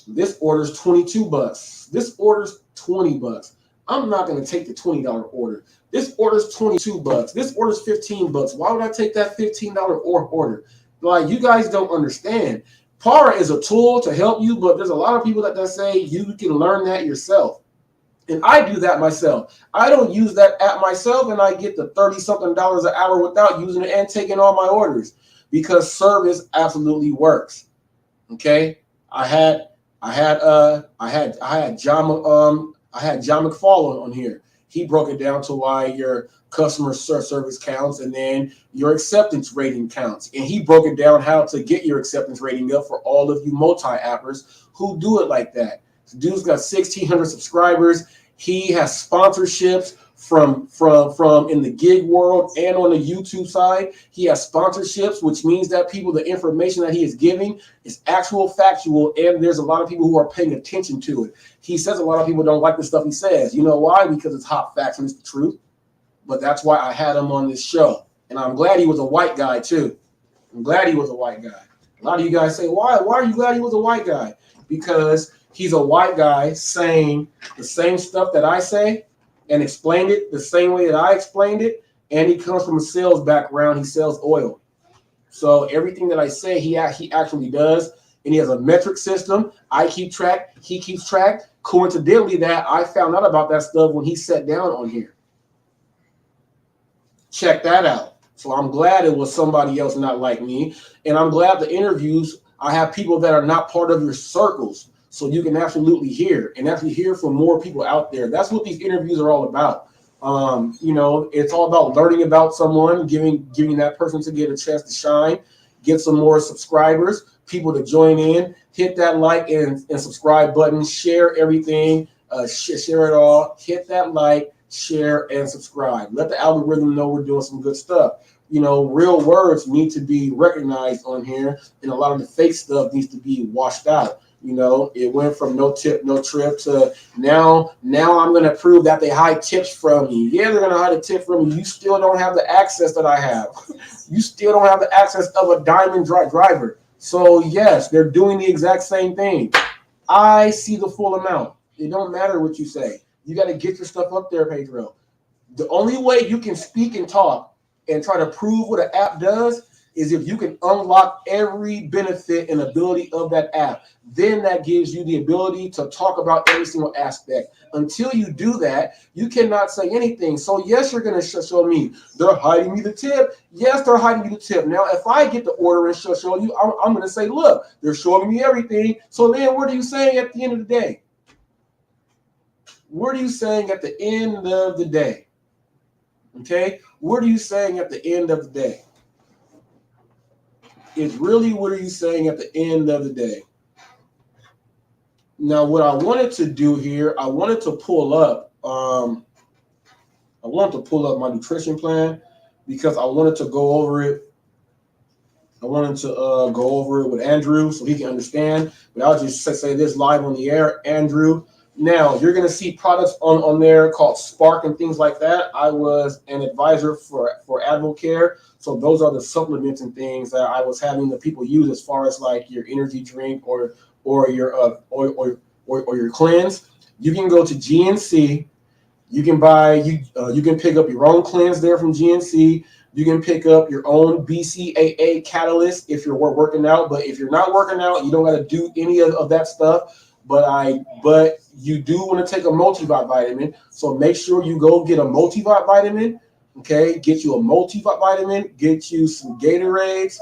this order's $22, this order's $20, I'm not going to take the $20 order. This order's $22, this order's $15. Why would I take that $15 order? Like, you guys don't understand. Para is a tool to help you, but there's a lot of people that say you can learn that yourself. And I do that myself. I don't use that app myself, and I get the $30-something an hour without using it and taking all my orders, because service absolutely works. Okay, I had John McFall on here. He broke it down to why your customer service counts and then your acceptance rating counts. And he broke it down how to get your acceptance rating up for all of you multi-appers who do it like that. The dude's got 1,600 subscribers. He has sponsorships from in the gig world and on the YouTube side. He has sponsorships, which means that people, the information that he is giving is actual factual, and there's a lot of people who are paying attention to it. He says a lot of people don't like the stuff he says. You know why? Because it's hot facts and it's the truth. But that's why I had him on this show. And I'm glad he was a white guy too. I'm glad he was a white guy. A lot of you guys say, why are you glad he was a white guy? Because he's a white guy saying the same stuff that I say and explained it the same way that I explained it. And he comes from a sales background. He sells oil. So everything that I say, he actually does. And he has a metric system. I keep track. He keeps track. Coincidentally, that I found out about that stuff when he sat down on here. Check that out. So I'm glad it was somebody else not like me. And I'm glad the interviews, I have people that are not part of your circles. So you can absolutely hear from more people out there. That's what these interviews are all about. It's all about learning about someone, giving that person to get a chance to shine, get some more subscribers, people to join in, hit that like and subscribe button, share everything, share it all, hit that like, share, and subscribe. Let the algorithm know we're doing some good stuff. Real words need to be recognized on here, and a lot of the fake stuff needs to be washed out. It went from no tip, no trip to now I'm going to prove that they hide tips from me. Yeah, they're going to hide a tip from you. You still don't have the access that I have. You still don't have the access of a diamond driver. So yes, they're doing the exact same thing. I see the full amount. It don't matter what you say. You got to get your stuff up there, Pedro. The only way you can speak and talk and try to prove what an app does is if you can unlock every benefit and ability of that app. Then that gives you the ability to talk about every single aspect. Until you do that, you cannot say anything. So yes, you're going to show me they're hiding me the tip. Yes, they're hiding me the tip. Now, if I get the order and show you, I'm going to say, look, they're showing me everything. So then what are you saying at the end of the day? What are you saying at the end of the day? Okay? What are you saying at the end of the day? It's really, what are you saying at the end of the day? Now, what I wanted to do here, I wanted to pull up my nutrition plan because I wanted to go over it. I wanted to go over it with Andrew so he can understand. But I'll just say this live on the air, Andrew. Now, you're going to see products on there called Spark and things like that. I was an advisor for AdvoCare. So those are the supplements and things that I was having the people use as far as like your energy drink or your cleanse. You can go to GNC. You can buy, you can pick up your own cleanse there from GNC. You can pick up your own BCAA catalyst if you're working out. But if you're not working out, you don't got to do any of that stuff. But you do want to take a multivitamin. So make sure you go get a multivitamin. Okay, get you a multivitamin, get you some Gatorades,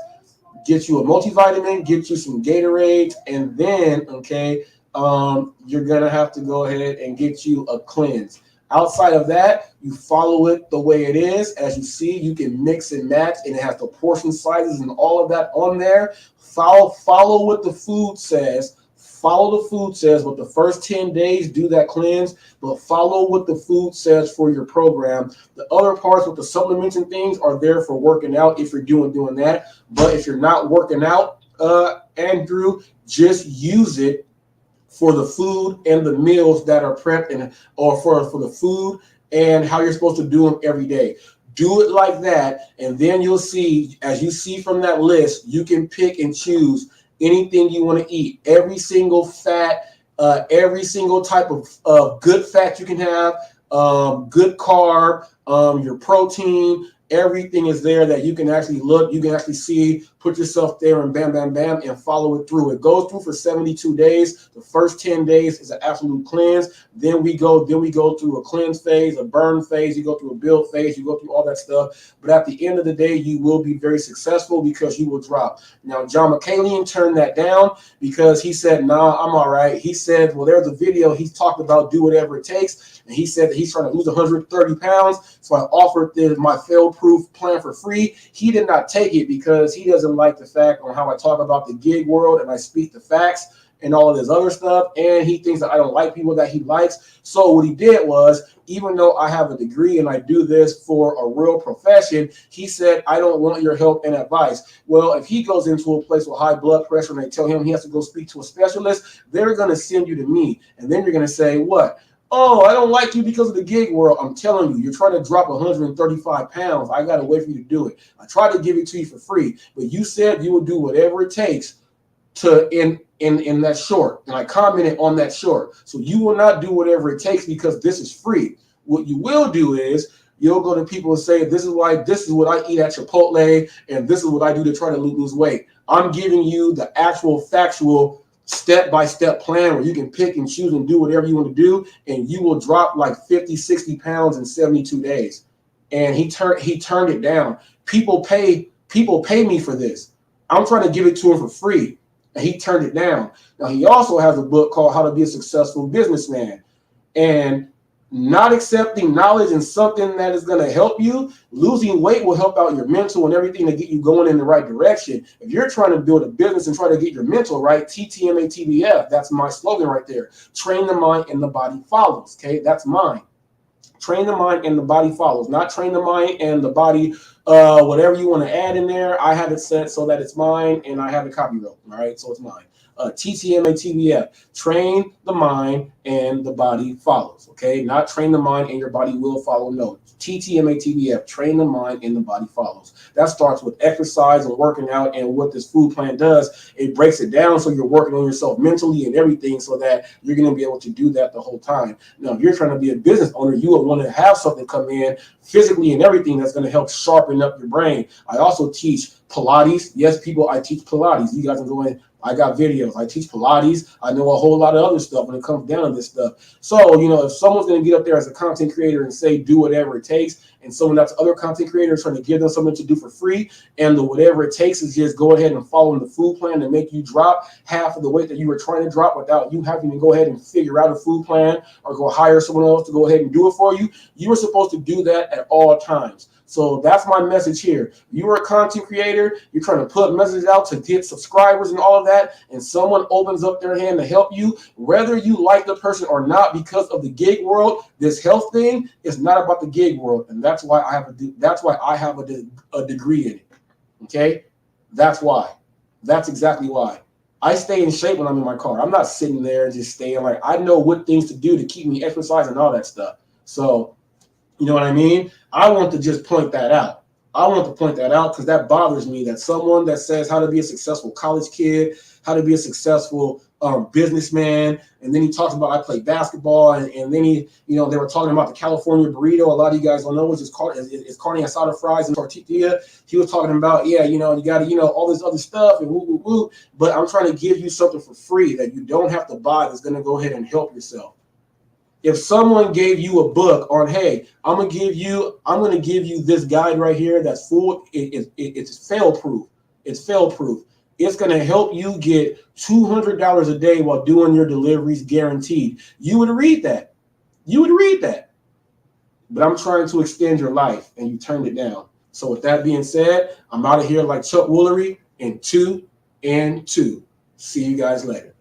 get you a multivitamin, get you some Gatorades, and then, okay, you're going to have to go ahead and get you a cleanse. Outside of that, you follow it the way it is. As you see, you can mix and match, and it has the portion sizes and all of that on there. Follow what the food says. Follow the food says, but the first 10 days, do that cleanse, but follow what the food says for your program. The other parts with the supplements and things are there for working out if you're doing that. But if you're not working out, Andrew, just use it for the food and the meals that are prepped or for the food and how you're supposed to do them every day. Do it like that, and then you'll see, as you see from that list, you can pick and choose anything you want to eat. Every single fat, every single type of good fat you can have, good carb, your protein, everything is there that you can actually look, you can actually see, put yourself there and bam, bam, bam, and follow it through. It goes through for 72 days. The first 10 days is an absolute cleanse. Then we go through a cleanse phase, a burn phase, you go through a build phase, you go through all that stuff. But at the end of the day, you will be very successful because you will drop. Now, John McCallion turned that down because he said, nah, I'm all right. He said, well, there's a video he's talked about, do whatever it takes. And he said that he's trying to lose 130 pounds. So I offered my fail-proof plan for free. He did not take it because he doesn't like the fact on how I talk about the gig world and I speak the facts and all of this other stuff. And he thinks that I don't like people that he likes. So what he did was, even though I have a degree and I do this for a real profession, he said, I don't want your help and advice. Well, if he goes into a place with high blood pressure and they tell him he has to go speak to a specialist, they're going to send you to me. And then you're going to say, what? Oh, I don't like you because of the gig world. I'm telling you, you're trying to drop 135 pounds. I got to wait for you to do it. I tried to give it to you for free, but you said you would do whatever it takes to in that short. And I commented on that short. So you will not do whatever it takes because this is free. What you will do is you'll go to people and say, this is what I eat at Chipotle, and this is what I do to try to lose weight. I'm giving you the actual factual step-by-step plan where you can pick and choose and do whatever you want to do, and you will drop like 50, 60 pounds in 72 days. And he turned it down. People pay me for this. I'm trying to give it to him for free, and he turned it down. Now, he also has a book called How to Be a Successful Businessman. And not accepting knowledge and something that is going to help you, losing weight will help out your mental and everything to get you going in the right direction. If you're trying to build a business and try to get your mental right, TTMATBF, that's my slogan right there. Train the mind and the body follows. Okay, that's mine. Train the mind and the body follows, not train the mind and the body, whatever you want to add in there. I have it set so that it's mine and I have it copyrighted. All right, so it's mine. TTMATBF, train the mind and the body follows. Okay, not train the mind and your body will follow. No, TTMATBF, train the mind and the body follows. That starts with exercise and working out, and what this food plan does, it breaks it down so you're working on yourself mentally and everything so that you're going to be able to do that the whole time. Now, if you're trying to be a business owner, you will want to have something come in physically and everything that's going to help sharpen opening up your brain. I also teach Pilates. Yes, people, I teach Pilates. You guys can go in. I got videos. I teach Pilates. I know a whole lot of other stuff when it comes down to this stuff. So, you know, if someone's going to get up there as a content creator and say, do whatever it takes, and someone that's other content creators trying to give them something to do for free, and the whatever it takes is just go ahead and follow the food plan to make you drop half of the weight that you were trying to drop without you having to go ahead and figure out a food plan or go hire someone else to go ahead and do it for you, you were supposed to do that at all times. So that's my message here. You are a content creator, you're trying to put messages out to get subscribers and all of that, and someone opens up their hand to help you, whether you like the person or not, because of the gig world, this health thing is not about the gig world. And that's why I have a degree in it. Okay? That's why. That's exactly why. I stay in shape when I'm in my car. I'm not sitting there and just staying like, I know what things to do to keep me exercising and all that stuff. So, you know what I mean? I want to just point that out. I want to point that out because that bothers me, that someone that says how to be a successful college kid, how to be a successful businessman, and then he talks about I play basketball, and then he, you know, they were talking about the California burrito. A lot of you guys don't know what it's called. It's carne asada fries and tortilla. He was talking about, yeah, you know, you got to, you know, all this other stuff and woo, woo, woo. But I'm trying to give you something for free that you don't have to buy that's going to go ahead and help yourself. If someone gave you a book on, hey, I'm going to give you this guide right here that's full, it's fail-proof. It's fail-proof. It's going to help you get $200 a day while doing your deliveries guaranteed. You would read that. You would read that. But I'm trying to extend your life, and you turned it down. So with that being said, I'm out of here like Chuck Woolery in 2 and 2. See you guys later.